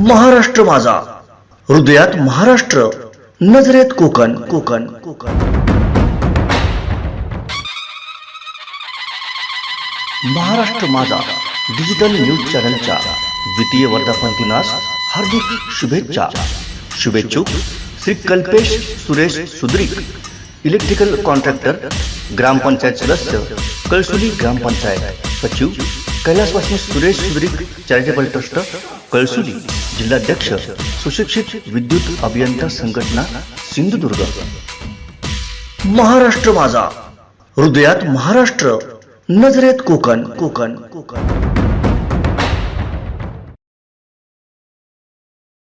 महाराष्ट्र माझा, हृदयात महाराष्ट्र, नजरेत कोकण कोकण कोकण। महाराष्ट्र माझा डिजिटल न्यूज चॅनलच्या द्वितीय वर्धापन दिनास हार्दिक शुभेच्छा। शुभेच्छुक श्री कल्पेश सुरेश सुद्रिक, इलेक्ट्रिकल कॉन्ट्रॅक्टर, ग्रामपंचायत सदस्य कळसुली ग्रामपंचायत, सचिव कैलासवासी सुरेश सुद्रिक चॅरिटेबल ट्रस्ट कळसुली, जिल्हाध्यक्ष सुशिक्षित विद्युत अभियंता संघटना सिंधुदुर्ग। महाराष्ट्र माझा, हृदयात महाराष्ट्र, नजरेत कोकण कोकण कोकण।